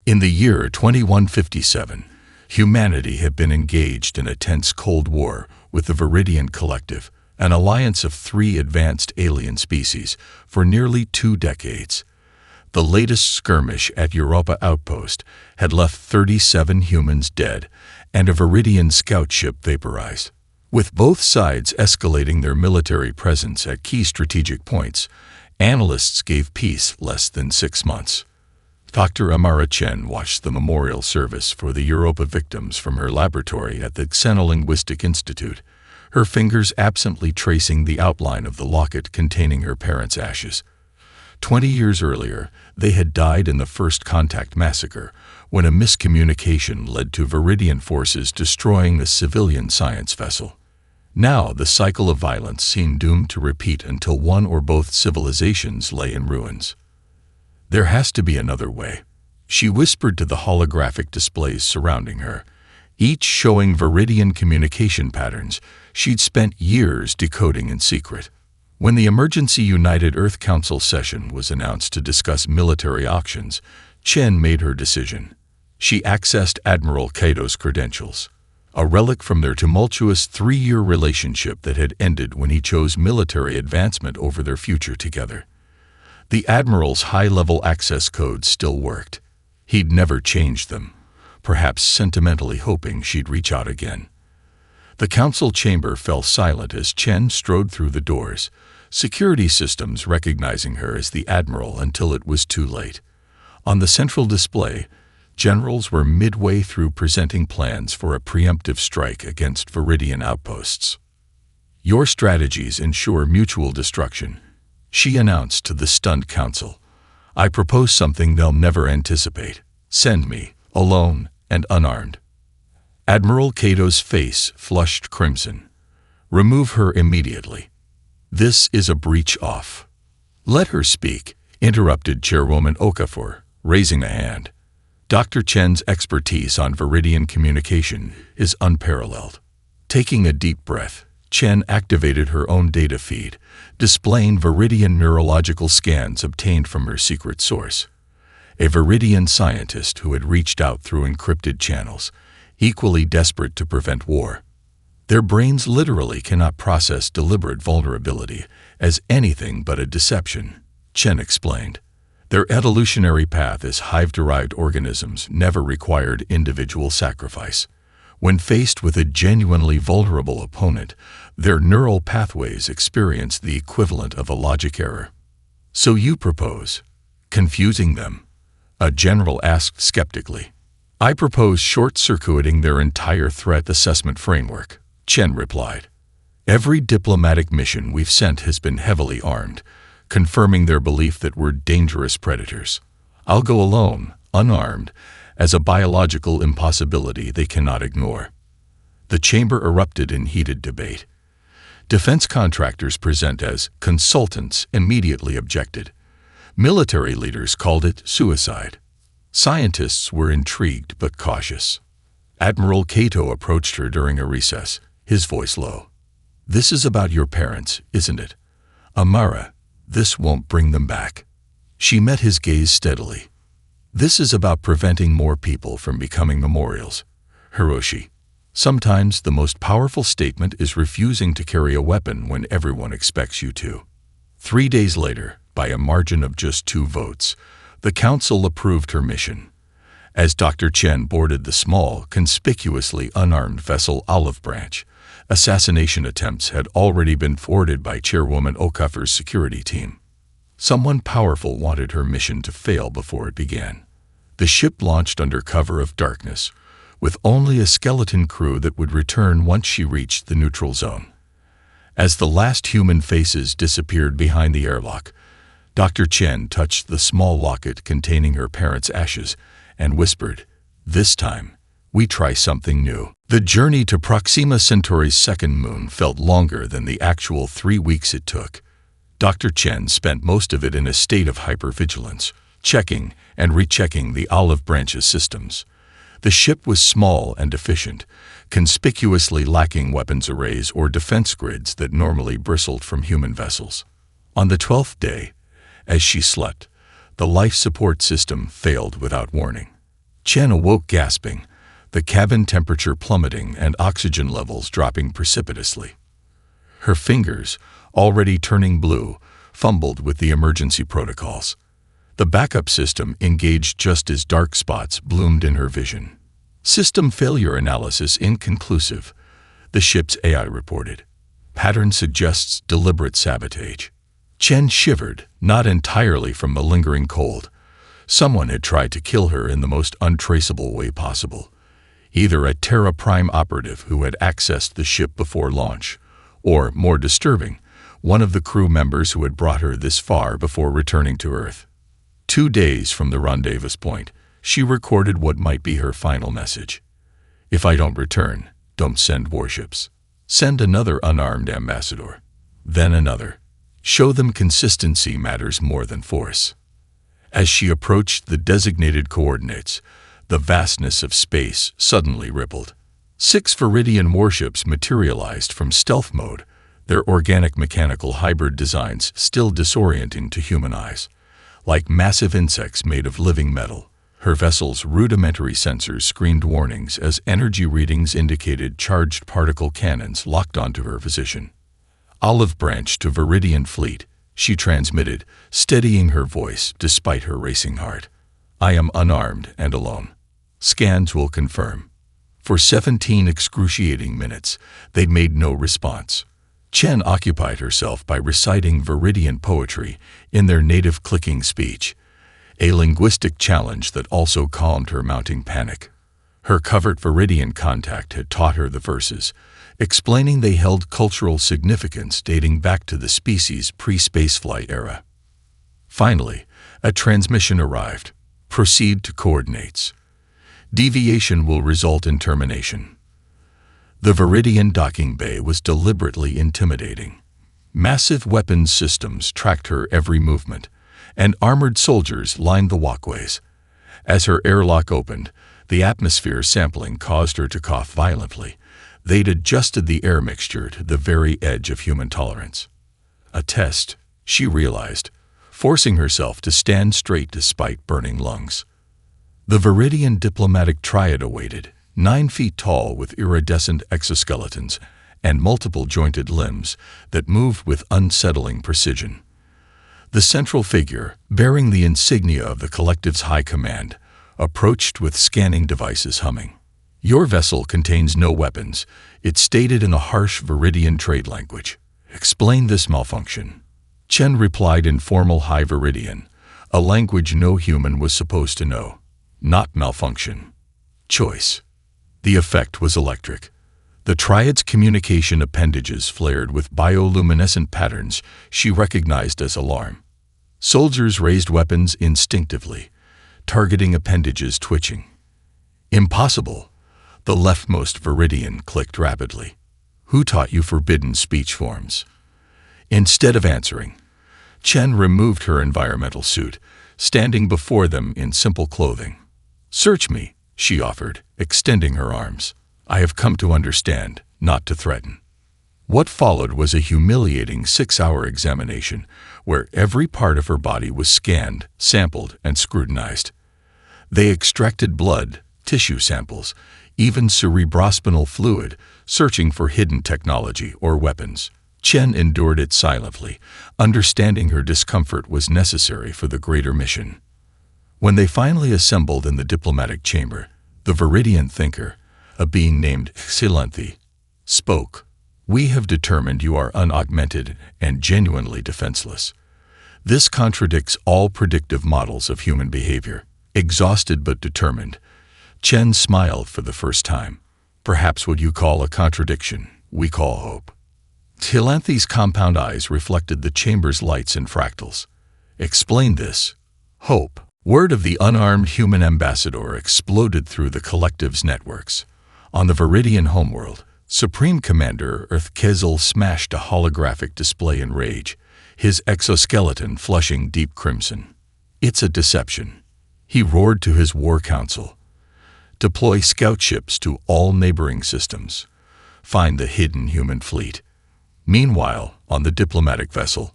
In the year 2157, humanity had been engaged in a tense Cold War with the Viridian Collective, an alliance of 3 advanced alien species, for nearly 2 decades. The latest skirmish at Europa Outpost had left 37 humans dead and a Viridian scout ship vaporized. With both sides escalating their military presence at key strategic points, analysts gave peace less than 6 months. Dr. Amara Chen watched the memorial service for the Europa victims from her laboratory at the Xenolinguistic Institute, her fingers absently tracing the outline of the locket containing her parents' ashes. 20 years earlier, they had died in the First Contact massacre, when a miscommunication led to Viridian forces destroying the civilian science vessel. Now the cycle of violence seemed doomed to repeat until one or both civilizations lay in ruins. There has to be another way, she whispered to the holographic displays surrounding her, each showing Viridian communication patterns she'd spent years decoding in secret. When the emergency United Earth Council session was announced to discuss military auctions, Chen made her decision. She accessed Admiral Cato's credentials, a relic from their tumultuous 3-year relationship that had ended when he chose military advancement over their future together. The Admiral's high-level access codes still worked. He'd never changed them, perhaps sentimentally hoping she'd reach out again. The council chamber fell silent as Chen strode through the doors, security systems recognizing her as the Admiral until it was too late. On the central display, generals were midway through presenting plans for a preemptive strike against Viridian outposts. "Your strategies ensure mutual destruction," she announced to the stunned council. "I propose something they'll never anticipate. Send me, alone and unarmed." Admiral Cato's face flushed crimson. "Remove her immediately. This is a breach off." "Let her speak," interrupted Chairwoman Okafor, raising a hand. Dr. Chen's expertise on Viridian communication is unparalleled. Taking a deep breath, Chen activated her own data feed, displaying Viridian neurological scans obtained from her secret source. A Viridian scientist who had reached out through encrypted channels, equally desperate to prevent war. Their brains literally cannot process deliberate vulnerability as anything but a deception, Chen explained. Their evolutionary path as hive-derived organisms never required individual sacrifice. When faced with a genuinely vulnerable opponent, their neural pathways experience the equivalent of a logic error. "So you propose confusing them?" a general asked skeptically. "I propose short-circuiting their entire threat assessment framework," Chen replied. "Every diplomatic mission we've sent has been heavily armed, confirming their belief that we're dangerous predators. I'll go alone, unarmed, as a biological impossibility they cannot ignore." The chamber erupted in heated debate. Defense contractors present as consultants immediately objected. Military leaders called it suicide. Scientists were intrigued but cautious. Admiral Cato approached her during a recess, his voice low. "This is about your parents, isn't it? Amara, this won't bring them back." She met his gaze steadily. "This is about preventing more people from becoming memorials, Hiroshi. Sometimes the most powerful statement is refusing to carry a weapon when everyone expects you to." 3 days later, by a margin of just 2 votes, the council approved her mission. As Dr. Chen boarded the small, conspicuously unarmed vessel Olive Branch, assassination attempts had already been thwarted by Chairwoman Okafor's security team. Someone powerful wanted her mission to fail before it began. The ship launched under cover of darkness, with only a skeleton crew that would return once she reached the neutral zone. As the last human faces disappeared behind the airlock, Dr. Chen touched the small locket containing her parents' ashes and whispered, "This time, we try something new." The journey to Proxima Centauri's second moon felt longer than the actual 3 weeks it took. Dr. Chen spent most of it in a state of hypervigilance, checking and rechecking the Olive Branch's systems. The ship was small and efficient, conspicuously lacking weapons arrays or defense grids that normally bristled from human vessels. On the 12th day, as she slept, the life support system failed without warning. Chen awoke gasping, the cabin temperature plummeting and oxygen levels dropping precipitously. Her fingers, already turning blue, fumbled with the emergency protocols. The backup system engaged just as dark spots bloomed in her vision. System failure analysis inconclusive, the ship's AI reported. Pattern suggests deliberate sabotage. Chen shivered, not entirely from malingering cold. Someone had tried to kill her in the most untraceable way possible. Either a Terra Prime operative who had accessed the ship before launch, or, more disturbing, one of the crew members who had brought her this far before returning to Earth. 2 days from the rendezvous point, she recorded what might be her final message. If I don't return, don't send warships. Send another unarmed ambassador. Then another. Show them consistency matters more than force. As she approached the designated coordinates, the vastness of space suddenly rippled. 6 Viridian warships materialized from stealth mode, their organic-mechanical hybrid designs still disorienting to human eyes. Like massive insects made of living metal, her vessel's rudimentary sensors screamed warnings as energy readings indicated charged particle cannons locked onto her position. Olive branch to Viridian fleet, she transmitted, steadying her voice despite her racing heart. I am unarmed and alone. Scans will confirm. For 17 excruciating minutes, they'd made no response. Chen occupied herself by reciting Viridian poetry in their native clicking speech, a linguistic challenge that also calmed her mounting panic. Her covert Viridian contact had taught her the verses, explaining they held cultural significance dating back to the species' pre-spaceflight era. Finally, a transmission arrived. Proceed to coordinates. Deviation will result in termination. The Viridian docking bay was deliberately intimidating. Massive weapons systems tracked her every movement, and armored soldiers lined the walkways. As her airlock opened, the atmosphere sampling caused her to cough violently. They'd adjusted the air mixture to the very edge of human tolerance. A test, she realized, forcing herself to stand straight despite burning lungs. The Viridian diplomatic triad awaited, 9 feet tall with iridescent exoskeletons and multiple jointed limbs that moved with unsettling precision. The central figure, bearing the insignia of the collective's high command, approached with scanning devices humming. Your vessel contains no weapons, it stated in a harsh Viridian trade language. Explain this malfunction. Chen replied in formal High Viridian, a language no human was supposed to know. Not malfunction. Choice. The effect was electric. The triad's communication appendages flared with bioluminescent patterns she recognized as alarm. Soldiers raised weapons instinctively, targeting appendages twitching. Impossible. The leftmost Viridian clicked rapidly. Who taught you forbidden speech forms? Instead of answering, Chen removed her environmental suit, standing before them in simple clothing. Search me, she offered, extending her arms. I have come to understand, not to threaten. What followed was a humiliating 6-hour examination where every part of her body was scanned, sampled, and scrutinized. They extracted blood, tissue samples, even cerebrospinal fluid, searching for hidden technology or weapons. Chen endured it silently, understanding her discomfort was necessary for the greater mission. When they finally assembled in the diplomatic chamber, the Viridian thinker, a being named Xilanthi, spoke. We have determined you are unaugmented and genuinely defenseless. This contradicts all predictive models of human behavior. Exhausted but determined, Chen smiled for the first time. Perhaps what you call a contradiction, we call hope. Xilanthe's compound eyes reflected the chamber's lights and fractals. Explain this. Hope. Word of the unarmed human ambassador exploded through the collective's networks. On the Viridian homeworld, Supreme Commander Earth Kezel smashed a holographic display in rage, his exoskeleton flushing deep crimson. It's a deception. He roared to his war council. Deploy scout ships to all neighboring systems. Find the hidden human fleet. Meanwhile, on the diplomatic vessel,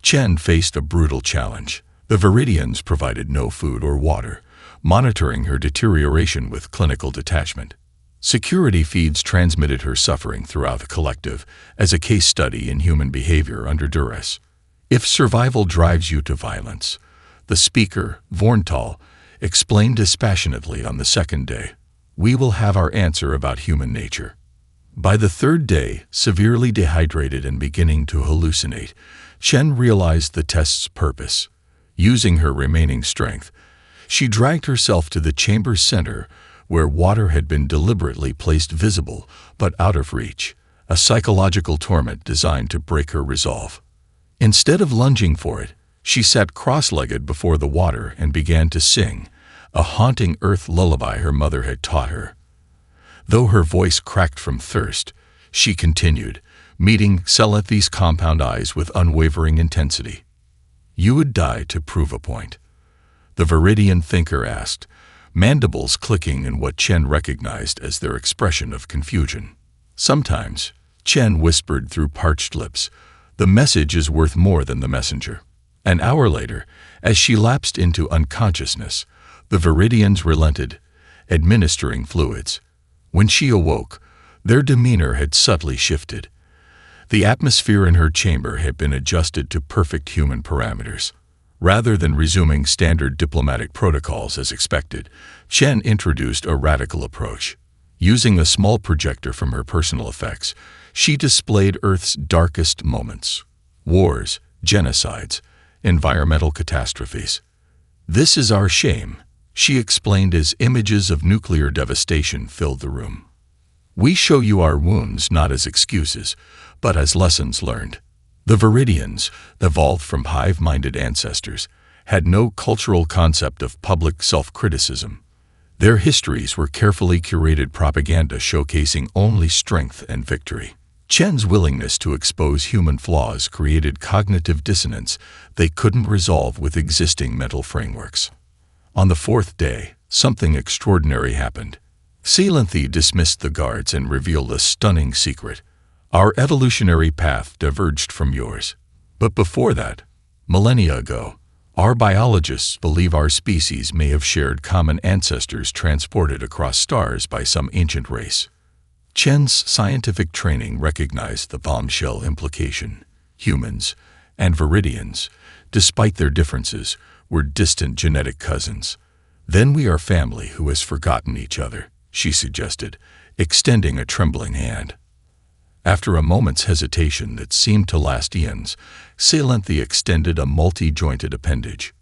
Chen faced a brutal challenge. The Viridians provided no food or water, monitoring her deterioration with clinical detachment. Security feeds transmitted her suffering throughout the collective as a case study in human behavior under duress. If survival drives you to violence, the speaker, Vorntal, explained dispassionately on the second day, we will have our answer about human nature. By the third day, severely dehydrated and beginning to hallucinate, Chen realized the test's purpose. Using her remaining strength, she dragged herself to the chamber's center, where water had been deliberately placed visible but out of reach, a psychological torment designed to break her resolve. Instead of lunging for it, she sat cross-legged before the water and began to sing, a haunting earth lullaby her mother had taught her. Though her voice cracked from thirst, she continued, meeting Seleth's compound eyes with unwavering intensity. You would die to prove a point, the Viridian thinker asked, mandibles clicking in what Chen recognized as their expression of confusion. Sometimes, Chen whispered through parched lips, the message is worth more than the messenger. An hour later, as she lapsed into unconsciousness, the Viridians relented, administering fluids. When she awoke, their demeanor had subtly shifted. The atmosphere in her chamber had been adjusted to perfect human parameters. Rather than resuming standard diplomatic protocols as expected, Chen introduced a radical approach. Using a small projector from her personal effects, she displayed Earth's darkest moments: wars, genocides, environmental catastrophes. This is our shame, she explained as images of nuclear devastation filled the room. We show you our wounds not as excuses, but as lessons learned. The Viridians, evolved from hive-minded ancestors, had no cultural concept of public self-criticism. Their histories were carefully curated propaganda showcasing only strength and victory. Chen's willingness to expose human flaws created cognitive dissonance they couldn't resolve with existing mental frameworks. On the fourth day, something extraordinary happened. Selenthi dismissed the guards and revealed a stunning secret. Our evolutionary path diverged from yours. But before that, millennia ago, our biologists believe our species may have shared common ancestors transported across stars by some ancient race. Chen's scientific training recognized the bombshell implication. Humans and Viridians, despite their differences, were distant genetic cousins. Then we are family who has forgotten each other, she suggested, extending a trembling hand. After a moment's hesitation that seemed to last eons, Selenthi extended a multi-jointed appendage.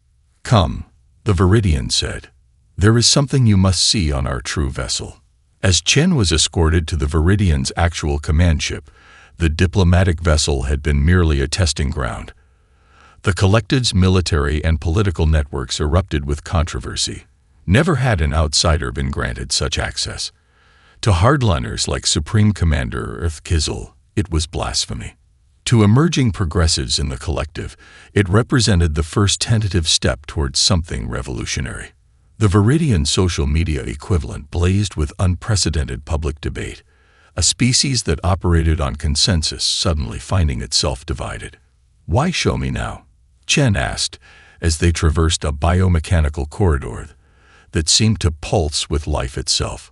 Come, the Viridian said. There is something you must see on our true vessel. As Chen was escorted to the Viridian's actual command ship, the diplomatic vessel had been merely a testing ground. The collective's military and political networks erupted with controversy. Never had an outsider been granted such access. To hardliners like Supreme Commander Earth Kizel, it was blasphemy. To emerging progressives in the collective, it represented the first tentative step towards something revolutionary. The Viridian social media equivalent blazed with unprecedented public debate, a species that operated on consensus suddenly finding itself divided. Why show me now? Chen asked, as they traversed a biomechanical corridor that seemed to pulse with life itself.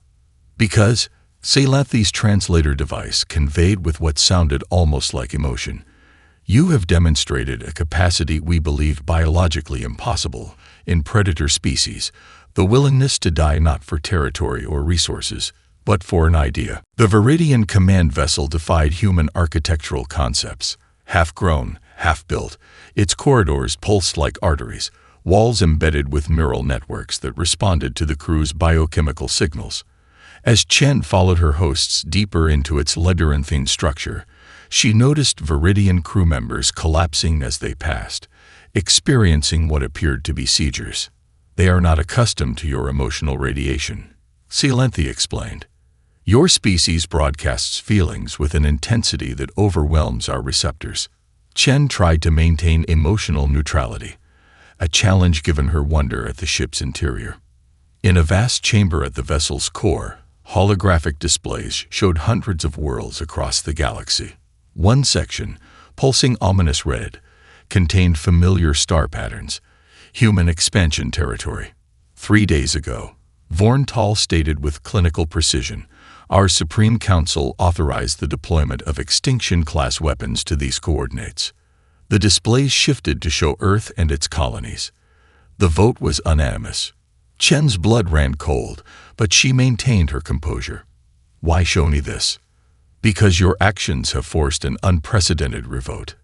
Because Selethi's translator device conveyed with what sounded almost like emotion. You have demonstrated a capacity we believe biologically impossible in predator species, the willingness to die not for territory or resources, but for an idea. The Viridian command vessel defied human architectural concepts. Half-grown, half-built, its corridors pulsed like arteries, walls embedded with neural networks that responded to the crew's biochemical signals. As Chen followed her hosts deeper into its labyrinthine structure, she noticed Viridian crew members collapsing as they passed, experiencing what appeared to be seizures. They are not accustomed to your emotional radiation, Selenthi explained. Your species broadcasts feelings with an intensity that overwhelms our receptors. Chen tried to maintain emotional neutrality, a challenge given her wonder at the ship's interior. In a vast chamber at the vessel's core, holographic displays showed hundreds of worlds across the galaxy. One section, pulsing ominous red, contained familiar star patterns, human expansion territory. 3 days ago, Vorntal stated with clinical precision, our Supreme Council authorized the deployment of Extinction-class weapons to these coordinates. The displays shifted to show Earth and its colonies. The vote was unanimous. Chen's blood ran cold, but she maintained her composure. Why show me this? Because your actions have forced an unprecedented revote.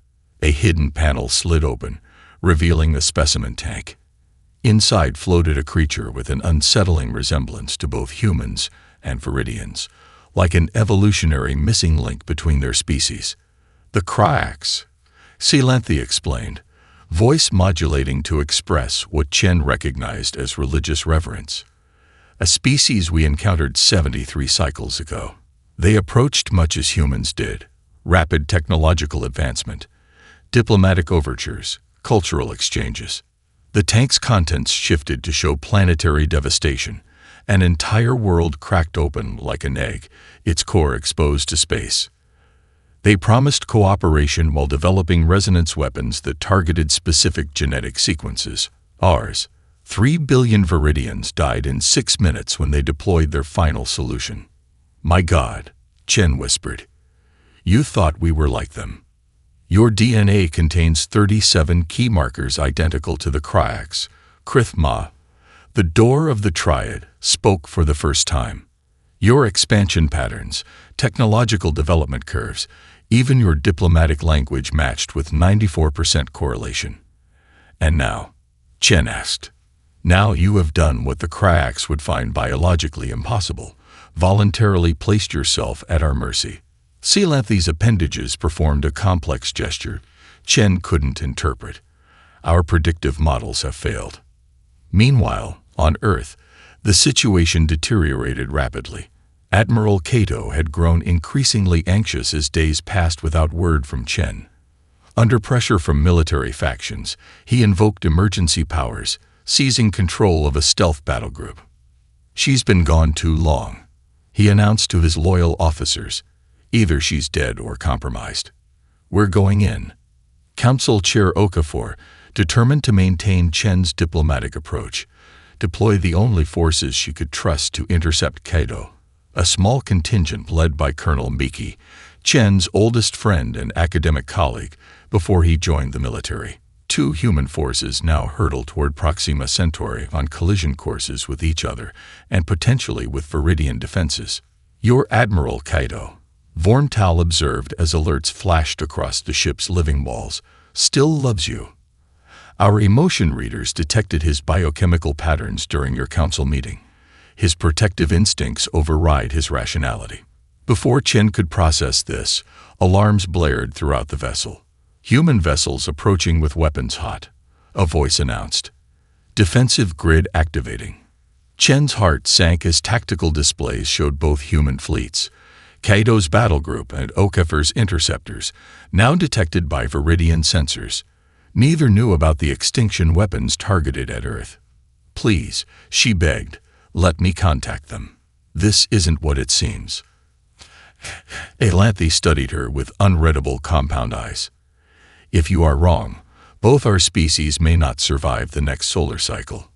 A hidden panel slid open, revealing the specimen tank. Inside floated a creature with an unsettling resemblance to both humans and Viridians, like an evolutionary missing link between their species. The Cryax, Silanthe explained, voice modulating to express what Chen recognized as religious reverence. A species we encountered 73 cycles ago. They approached much as humans did: rapid technological advancement, diplomatic overtures, cultural exchanges. The tank's contents shifted to show planetary devastation. An entire world cracked open like an egg, its core exposed to space. They promised cooperation while developing resonance weapons that targeted specific genetic sequences. Ours. 3 billion Viridians died in 6 minutes when they deployed their final solution. My God, Chen whispered. You thought we were like them. Your DNA contains 37 key markers identical to the Cryax, Krithma. The door of the Triad spoke for the first time. Your expansion patterns, technological development curves, even your diplomatic language matched with 94% correlation. And now, Chen asked, now you have done what the Cryax would find biologically impossible, voluntarily placed yourself at our mercy. Silanthe's appendages performed a complex gesture Chen couldn't interpret. Our predictive models have failed. Meanwhile, on Earth, the situation deteriorated rapidly. Admiral Cato had grown increasingly anxious as days passed without word from Chen. Under pressure from military factions, he invoked emergency powers, seizing control of a stealth battle group. She's been gone too long, he announced to his loyal officers. Either she's dead or compromised. We're going in. Council Chair Okafor, determined to maintain Chen's diplomatic approach, deployed the only forces she could trust to intercept Cato. A small contingent led by Colonel Miki, Chen's oldest friend and academic colleague, before he joined the military. 2 human forces now hurtled toward Proxima Centauri on collision courses with each other and potentially with Viridian defenses. Your Admiral Cato, Vorntal observed as alerts flashed across the ship's living walls, still loves you. Our emotion readers detected his biochemical patterns during your council meeting. His protective instincts override his rationality. Before Chen could process this, alarms blared throughout the vessel. Human vessels approaching with weapons hot. A voice announced. Defensive grid activating. Chen's heart sank as tactical displays showed both human fleets, Cato's battle group and Okafor's interceptors, now detected by Viridian sensors. Neither knew about the extinction weapons targeted at Earth. Please, she begged, let me contact them. This isn't what it seems. Silanthe studied her with unreadable compound eyes. If you are wrong, both our species may not survive the next solar cycle.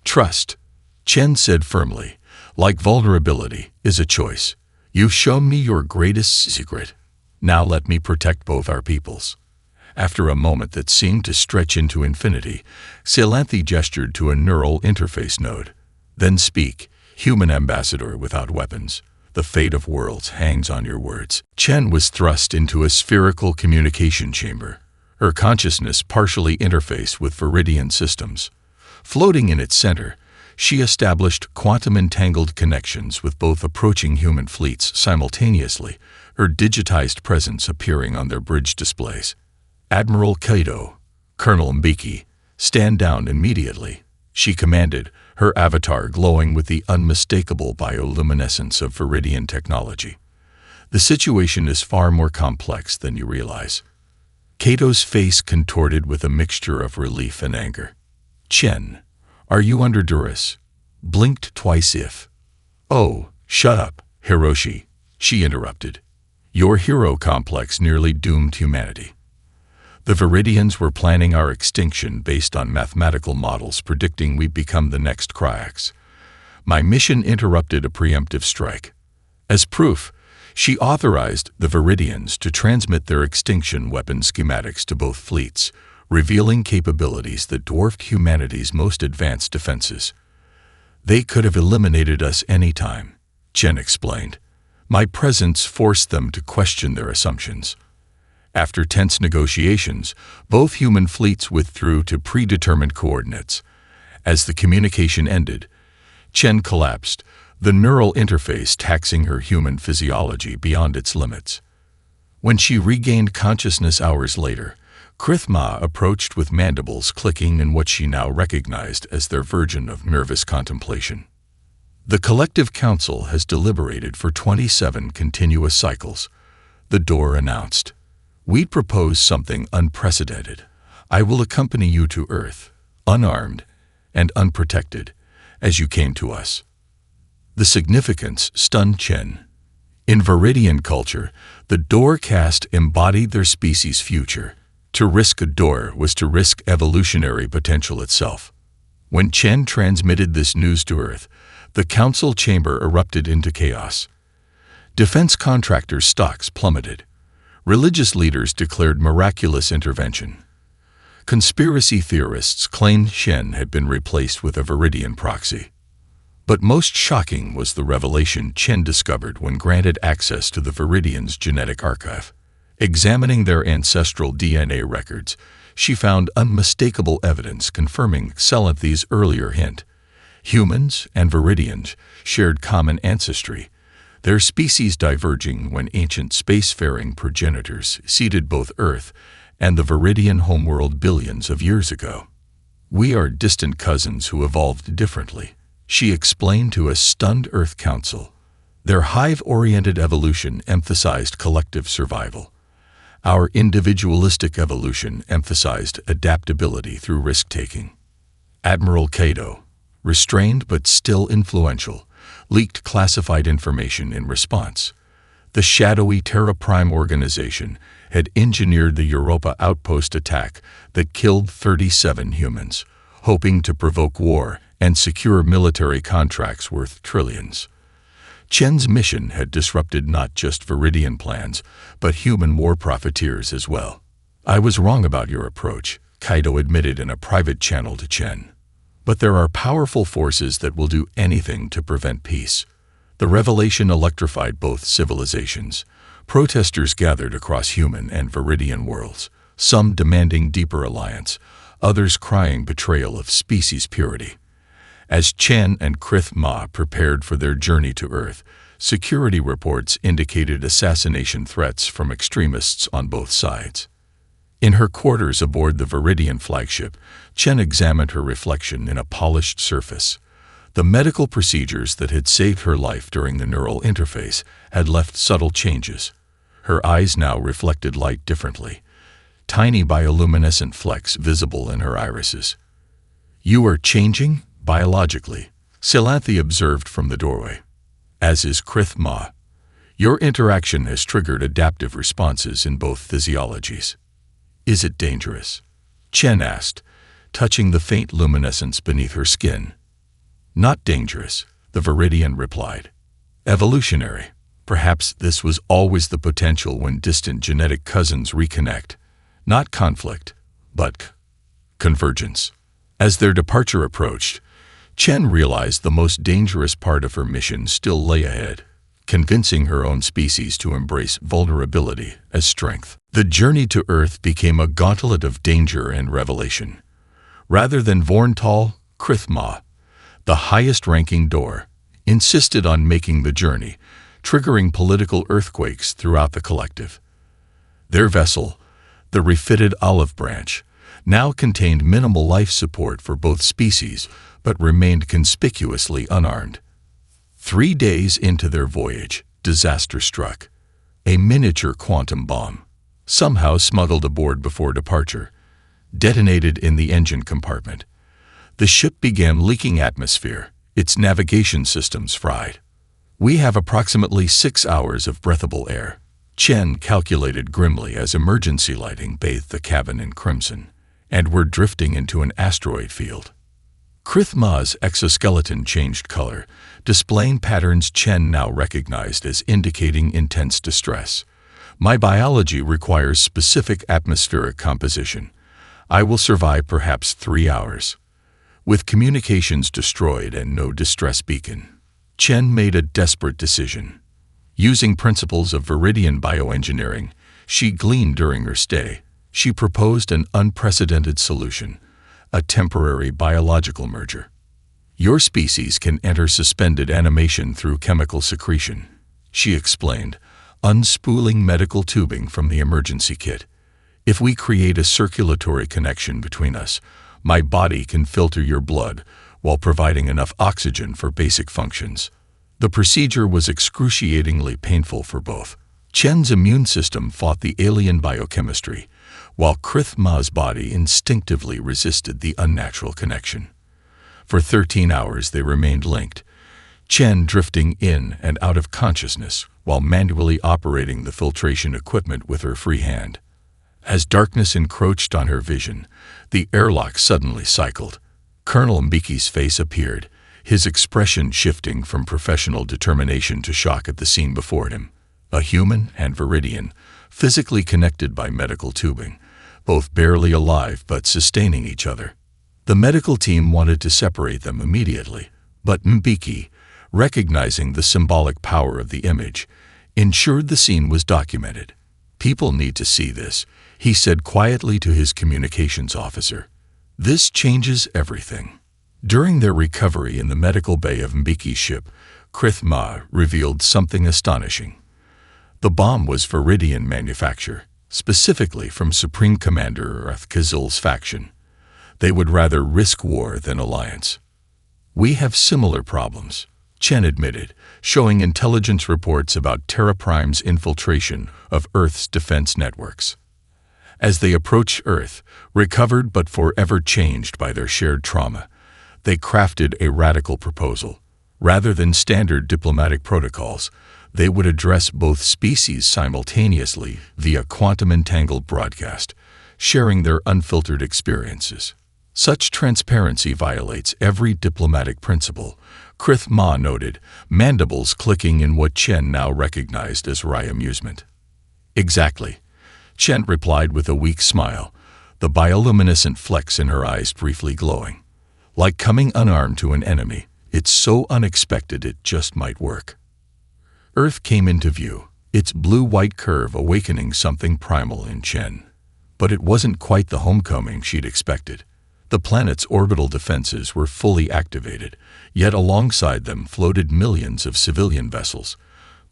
Trust, Chen said firmly, like vulnerability, is a choice. You've shown me your greatest secret. Now let me protect both our peoples. After a moment that seemed to stretch into infinity, Silanthe gestured to a neural interface node. Then speak, human ambassador without weapons. The fate of worlds hangs on your words. Chen was thrust into a spherical communication chamber, her consciousness partially interfaced with Viridian systems. Floating in its center, she established quantum-entangled connections with both approaching human fleets simultaneously, her digitized presence appearing on their bridge displays. Admiral Cato, Colonel Mbiki, stand down immediately, she commanded, her avatar glowing with the unmistakable bioluminescence of Viridian technology. The situation is far more complex than you realize. Cato's face contorted with a mixture of relief and anger. Chen, are you under duress? Blinked twice if. Oh, shut up, Hiroshi, she interrupted. Your hero complex nearly doomed humanity. The Viridians were planning our extinction based on mathematical models predicting we'd become the next Cryax. My mission interrupted a preemptive strike. As proof, she authorized the Viridians to transmit their extinction weapon schematics to both fleets, revealing capabilities that dwarfed humanity's most advanced defenses. They could have eliminated us any time, Chen explained. My presence forced them to question their assumptions. After tense negotiations, both human fleets withdrew to predetermined coordinates. As the communication ended, Chen collapsed, the neural interface taxing her human physiology beyond its limits. When she regained consciousness hours later, Krithma approached with mandibles clicking in what she now recognized as their version of nervous contemplation. The collective council has deliberated for 27 continuous cycles, the door announced. We'd propose something unprecedented. I will accompany you to Earth, unarmed and unprotected, as you came to us. The significance stunned Chen. In Viridian culture, the door caste embodied their species' future. To risk a door was to risk evolutionary potential itself. When Chen transmitted this news to Earth, the council chamber erupted into chaos. Defense contractors' stocks plummeted. Religious leaders declared miraculous intervention. Conspiracy theorists claimed Chen had been replaced with a Viridian proxy. But most shocking was the revelation Chen discovered when granted access to the Viridians' genetic archive. Examining their ancestral DNA records, she found unmistakable evidence confirming Celanthi's earlier hint. Humans and Viridians shared common ancestry, their species diverging when ancient spacefaring progenitors seeded both Earth and the Viridian homeworld billions of years ago. We are distant cousins who evolved differently, she explained to a stunned Earth Council. Their hive-oriented evolution emphasized collective survival. Our individualistic evolution emphasized adaptability through risk-taking. Admiral Cato, restrained but still influential, leaked classified information in response. The shadowy Terra Prime organization had engineered the Europa outpost attack that killed 37 humans, hoping to provoke war and secure military contracts worth trillions. Chen's mission had disrupted not just Viridian plans, but human war profiteers as well. I was wrong about your approach, Kaido admitted in a private channel to Chen. But there are powerful forces that will do anything to prevent peace. The revelation electrified both civilizations. Protesters gathered across human and Viridian worlds, some demanding deeper alliance, others crying betrayal of species purity. As Chen and Krithma prepared for their journey to Earth, security reports indicated assassination threats from extremists on both sides. In her quarters aboard the Viridian flagship, Chen examined her reflection in a polished surface. The medical procedures that had saved her life during the neural interface had left subtle changes. Her eyes now reflected light differently, tiny bioluminescent flecks visible in her irises. You are changing? Biologically, Celanthi observed from the doorway. As is Krithma. Your interaction has triggered adaptive responses in both physiologies. Is it dangerous? Chen asked, touching the faint luminescence beneath her skin. Not dangerous, the Viridian replied. Evolutionary. Perhaps this was always the potential when distant genetic cousins reconnect. Not conflict, but convergence. As their departure approached, Chen realized the most dangerous part of her mission still lay ahead, convincing her own species to embrace vulnerability as strength. The journey to Earth became a gauntlet of danger and revelation. Rather than Vorntal, Krithma, the highest-ranking door, insisted on making the journey, triggering political earthquakes throughout the collective. Their vessel, the refitted Olive Branch, now contained minimal life support for both species, but remained conspicuously unarmed. 3 days into their voyage, disaster struck. A miniature quantum bomb, somehow smuggled aboard before departure, detonated in the engine compartment. The ship began leaking atmosphere, its navigation systems fried. We have approximately 6 hours of breathable air, Chen calculated grimly as emergency lighting bathed the cabin in crimson, and were drifting into an asteroid field. Krith Ma's exoskeleton changed color, displaying patterns Chen now recognized as indicating intense distress. My biology requires specific atmospheric composition. I will survive perhaps 3 hours. With communications destroyed and no distress beacon, Chen made a desperate decision. Using principles of Viridian bioengineering she gleaned during her stay, she proposed an unprecedented solution, a temporary biological merger. Your species can enter suspended animation through chemical secretion, she explained, unspooling medical tubing from the emergency kit. If we create a circulatory connection between us, my body can filter your blood while providing enough oxygen for basic functions. The procedure was excruciatingly painful for both. Chen's immune system fought the alien biochemistry, while Krith Ma's body instinctively resisted the unnatural connection. For 13 hours they remained linked, Chen drifting in and out of consciousness while manually operating the filtration equipment with her free hand. As darkness encroached on her vision, the airlock suddenly cycled. Colonel Mbiki's face appeared, his expression shifting from professional determination to shock at the scene before him. A human and Viridian, physically connected by medical tubing, both barely alive but sustaining each other. The medical team wanted to separate them immediately, but Mbiki, recognizing the symbolic power of the image, ensured the scene was documented. People need to see this, he said quietly to his communications officer. This changes everything. During their recovery in the medical bay of Mbiki's ship, Krith Ma revealed something astonishing. The bomb was Viridian manufacture, specifically from Supreme Commander Kazil's faction. They would rather risk war than alliance. We have similar problems, Chen admitted, showing intelligence reports about Terra Prime's infiltration of Earth's defense networks. As they approached Earth, recovered but forever changed by their shared trauma, they crafted a radical proposal. Rather than standard diplomatic protocols, they would address both species simultaneously via quantum-entangled broadcast, sharing their unfiltered experiences. Such transparency violates every diplomatic principle, Krith Ma noted, mandibles clicking in what Chen now recognized as wry amusement. Exactly, Chen replied with a weak smile, the bioluminescent flecks in her eyes briefly glowing. Like coming unarmed to an enemy, it's so unexpected it just might work. Earth came into view, its blue-white curve awakening something primal in Chen. But it wasn't quite the homecoming she'd expected. The planet's orbital defenses were fully activated, yet alongside them floated millions of civilian vessels,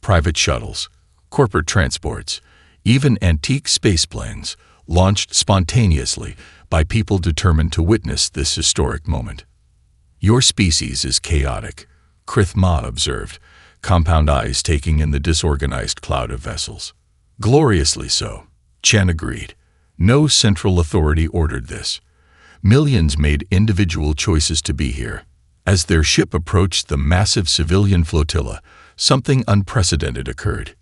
private shuttles, corporate transports, even antique spaceplanes, launched spontaneously by people determined to witness this historic moment. Your species is chaotic, Krith Ma observed, compound eyes taking in the disorganized cloud of vessels. Gloriously so, Chen agreed. No central authority ordered this. Millions made individual choices to be here. As their ship approached the massive civilian flotilla, something unprecedented occurred.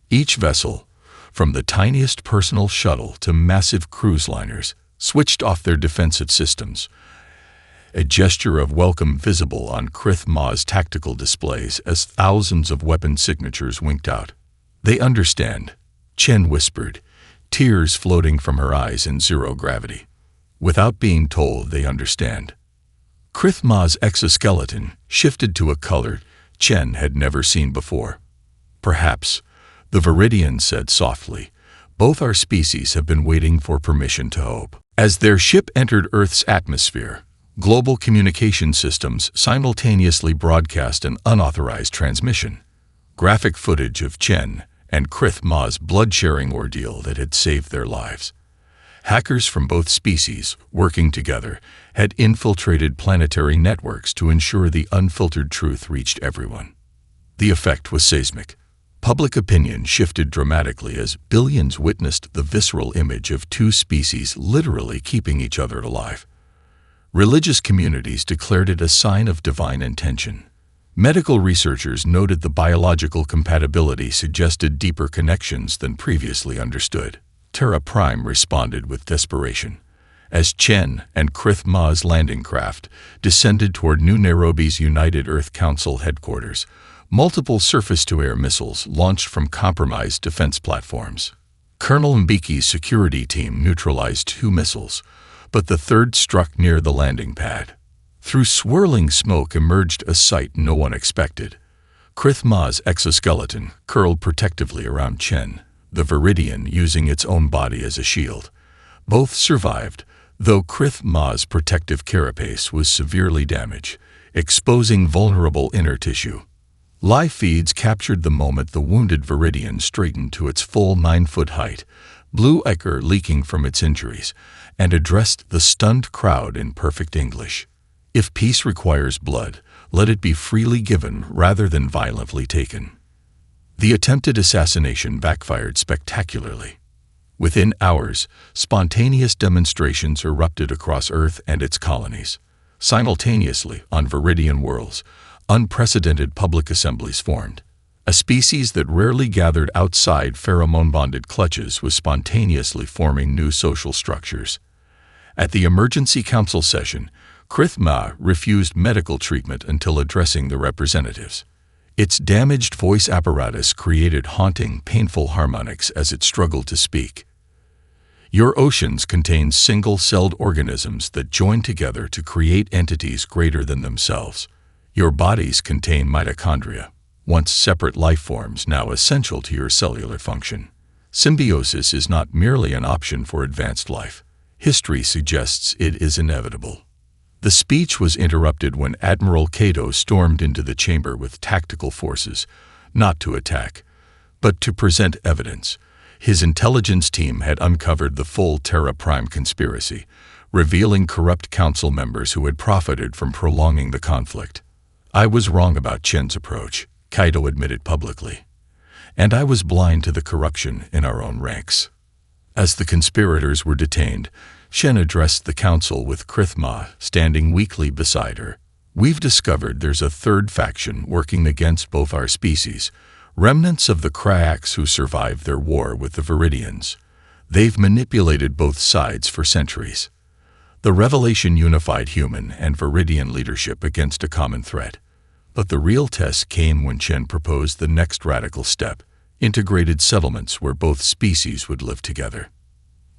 Each vessel, from the tiniest personal shuttle to massive cruise liners, switched off their defensive systems, a gesture of welcome visible on Krith Ma's tactical displays as thousands of weapon signatures winked out. They understand, Chen whispered, tears floating from her eyes in zero gravity. Without being told, they understand. Krith Ma's exoskeleton shifted to a color Chen had never seen before. Perhaps, the Viridian said softly, both our species have been waiting for permission to hope. As their ship entered Earth's atmosphere, global communication systems simultaneously broadcast an unauthorized transmission, graphic footage of Chen and Krith Ma's blood-sharing ordeal that had saved their lives. Hackers from both species, working together, had infiltrated planetary networks to ensure the unfiltered truth reached everyone. The effect was seismic. Public opinion shifted dramatically as billions witnessed the visceral image of two species literally keeping each other alive. Religious communities declared it a sign of divine intention. Medical researchers noted the biological compatibility suggested deeper connections than previously understood. Terra Prime responded with desperation. As Chen and Krith Ma's landing craft descended toward New Nairobi's United Earth Council headquarters, multiple surface-to-air missiles launched from compromised defense platforms. Colonel Mbiki's security team neutralized 2 missiles, but the third struck near the landing pad. Through swirling smoke emerged a sight no one expected. Krith Ma's exoskeleton curled protectively around Chen, the Viridian using its own body as a shield. Both survived, though Krith Ma's protective carapace was severely damaged, exposing vulnerable inner tissue. Live feeds captured the moment the wounded Viridian straightened to its full 9-foot height, blue ichor leaking from its injuries, and addressed the stunned crowd in perfect English. If peace requires blood, let it be freely given rather than violently taken. The attempted assassination backfired spectacularly. Within hours, spontaneous demonstrations erupted across Earth and its colonies. Simultaneously, on Viridian worlds, unprecedented public assemblies formed. A species that rarely gathered outside pheromone-bonded clutches was spontaneously forming new social structures. At the emergency council session, Krith Ma refused medical treatment until addressing the representatives. Its damaged voice apparatus created haunting, painful harmonics as it struggled to speak. Your oceans contain single-celled organisms that join together to create entities greater than themselves. Your bodies contain mitochondria, once separate life forms now essential to your cellular function. Symbiosis is not merely an option for advanced life. History suggests it is inevitable. The speech was interrupted when Admiral Cato stormed into the chamber with tactical forces, not to attack, but to present evidence. His intelligence team had uncovered the full Terra Prime conspiracy, revealing corrupt council members who had profited from prolonging the conflict. I was wrong about Chen's approach, Cato admitted publicly, and I was blind to the corruption in our own ranks. As the conspirators were detained, Chen addressed the council with Krith Ma standing weakly beside her. We've discovered there's a third faction working against both our species, remnants of the Krayaks who survived their war with the Viridians. They've manipulated both sides for centuries. The revelation unified human and Viridian leadership against a common threat. But the real test came when Chen proposed the next radical step, integrated settlements where both species would live together.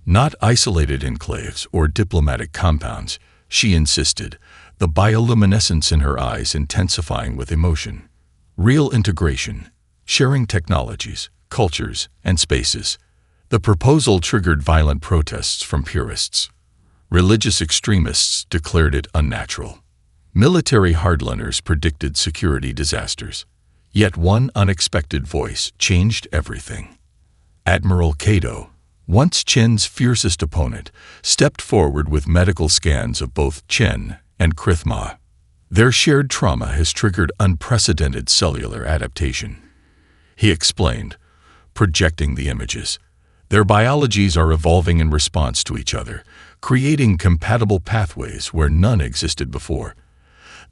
Not isolated enclaves or diplomatic compounds, she insisted, the bioluminescence in her eyes intensifying with emotion. Real integration, sharing technologies, cultures, and spaces. The proposal triggered violent protests from purists. Religious extremists declared it unnatural. Military hardliners predicted security disasters. Yet one unexpected voice changed everything. Admiral Cato, once Chen's fiercest opponent, stepped forward with medical scans of both Chen and Krith Ma. Their shared trauma has triggered unprecedented cellular adaptation. He explained, projecting the images. Their biologies are evolving in response to each other, creating compatible pathways where none existed before.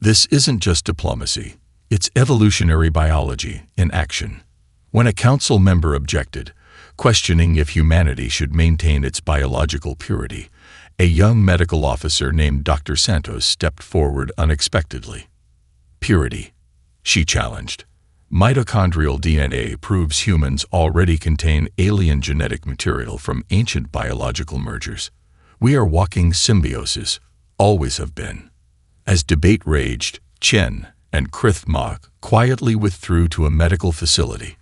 This isn't just diplomacy, it's evolutionary biology in action. When a council member objected, questioning if humanity should maintain its biological purity, a young medical officer named Dr. Santos stepped forward unexpectedly. Purity, she challenged. Mitochondrial DNA proves humans already contain alien genetic material from ancient biological mergers. We are walking symbioses, always have been. As debate raged, Chen and Krith Ma quietly withdrew to a medical facility.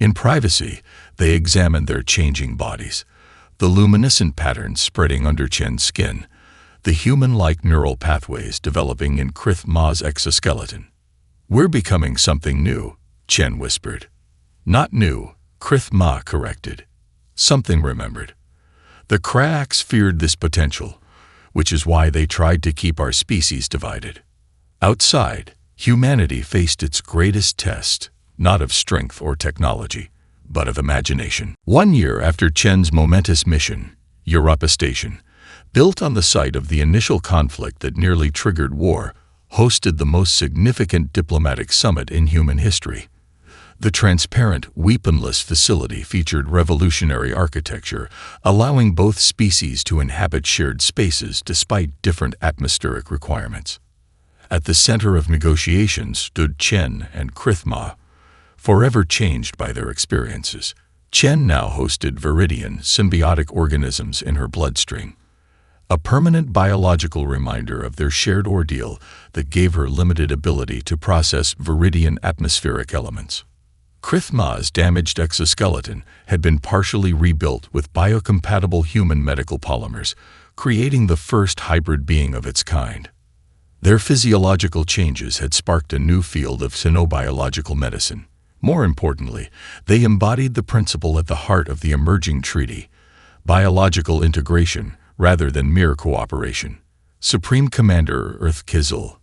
In privacy, they examined their changing bodies, the luminescent patterns spreading under Chen's skin, the human-like neural pathways developing in Krith Ma's exoskeleton. We're becoming something new, Chen whispered. Not new, Krith Ma corrected. Something remembered. The Krayaks feared this potential, which is why they tried to keep our species divided. Outside, humanity faced its greatest test, not of strength or technology, but of imagination. 1 year after Chen's momentous mission, Europa Station, built on the site of the initial conflict that nearly triggered war, hosted the most significant diplomatic summit in human history. The transparent, weaponless facility featured revolutionary architecture, allowing both species to inhabit shared spaces despite different atmospheric requirements. At the center of negotiations stood Chen and Krithma, forever changed by their experiences. Chen now hosted viridian, symbiotic organisms in her bloodstream, a permanent biological reminder of their shared ordeal that gave her limited ability to process viridian atmospheric elements. Krithma's damaged exoskeleton had been partially rebuilt with biocompatible human medical polymers, creating the first hybrid being of its kind. Their physiological changes had sparked a new field of xenobiological medicine. More importantly, they embodied the principle at the heart of the emerging treaty: biological integration rather than mere cooperation. Supreme Commander Earth Kizel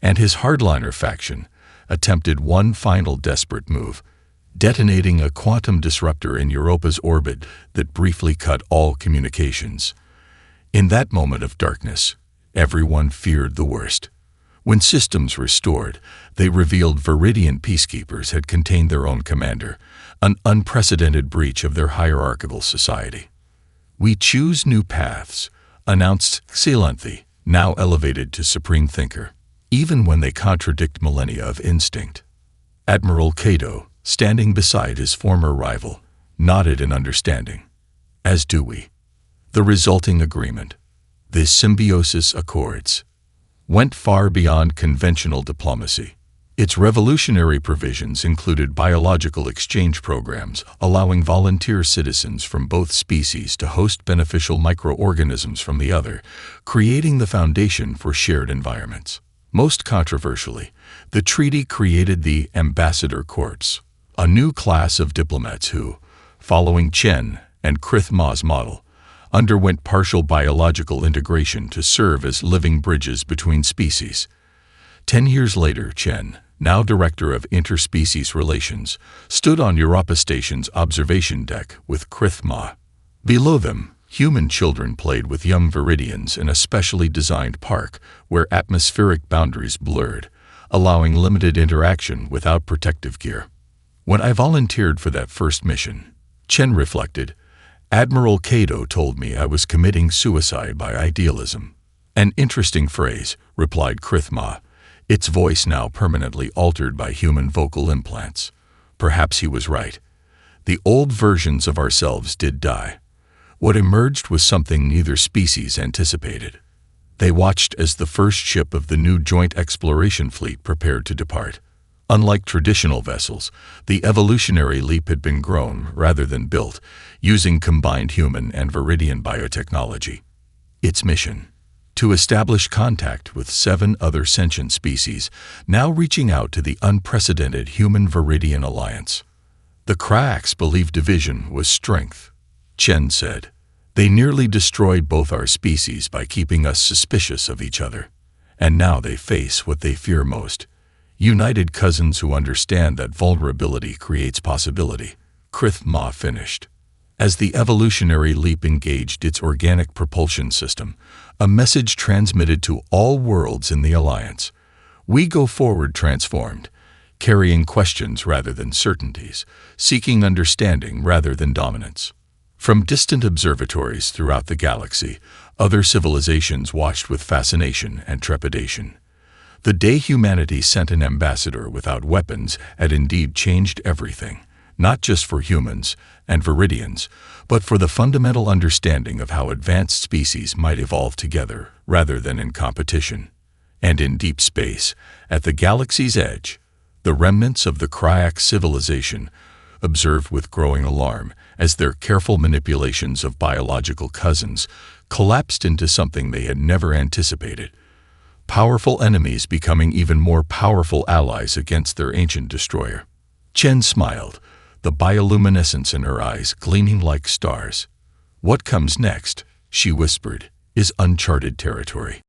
and his hardliner faction attempted one final desperate move, detonating a quantum disruptor in Europa's orbit that briefly cut all communications. In that moment of darkness, everyone feared the worst. When systems restored, they revealed viridian peacekeepers had contained their own commander, an unprecedented breach of their hierarchical society. "We choose new paths," announced Xelanthi, now elevated to supreme thinker, even when they contradict millennia of instinct. Admiral Cato, standing beside his former rival, nodded in understanding. "As do we." The resulting agreement, the Symbiosis Accords, went far beyond conventional diplomacy. Its revolutionary provisions included biological exchange programs, allowing volunteer citizens from both species to host beneficial microorganisms from the other, creating the foundation for shared environments. Most controversially, the treaty created the Ambassador Corps, a new class of diplomats who, following Chen and Krithma's model, underwent partial biological integration to serve as living bridges between species. 10 years later, Chen, now Director of Interspecies Relations, stood on Europa Station's observation deck with Krithma. Below them, human children played with young viridians in a specially designed park where atmospheric boundaries blurred, allowing limited interaction without protective gear. "When I volunteered for that first mission," Chen reflected, "Admiral Cato told me I was committing suicide by idealism." "An interesting phrase," replied Krithma, its voice now permanently altered by human vocal implants. Perhaps he was right. The old versions of ourselves did die. What emerged was something neither species anticipated. They watched as the first ship of the new joint exploration fleet prepared to depart. Unlike traditional vessels, the evolutionary leap had been grown rather than built, using combined human and viridian biotechnology. Its mission: to establish contact with 7 other sentient species, now reaching out to the unprecedented Human-Viridian Alliance. "The Krayaks believed division was strength," Chen said. "They nearly destroyed both our species by keeping us suspicious of each other. And now they face what they fear most: united cousins who understand that vulnerability creates possibility." Krithma finished. As the evolutionary leap engaged its organic propulsion system, a message transmitted to all worlds in the Alliance: "We go forward transformed, carrying questions rather than certainties, seeking understanding rather than dominance." From distant observatories throughout the galaxy, other civilizations watched with fascination and trepidation. The day humanity sent an ambassador without weapons had indeed changed everything, not just for humans and viridians, but for the fundamental understanding of how advanced species might evolve together rather than in competition. And in deep space, at the galaxy's edge, the remnants of the Krayak civilization observed with growing alarm as their careful manipulations of biological cousins collapsed into something they had never anticipated: powerful enemies becoming even more powerful allies against their ancient destroyer. Chen smiled, the bioluminescence in her eyes gleaming like stars. "What comes next," she whispered, "is uncharted territory."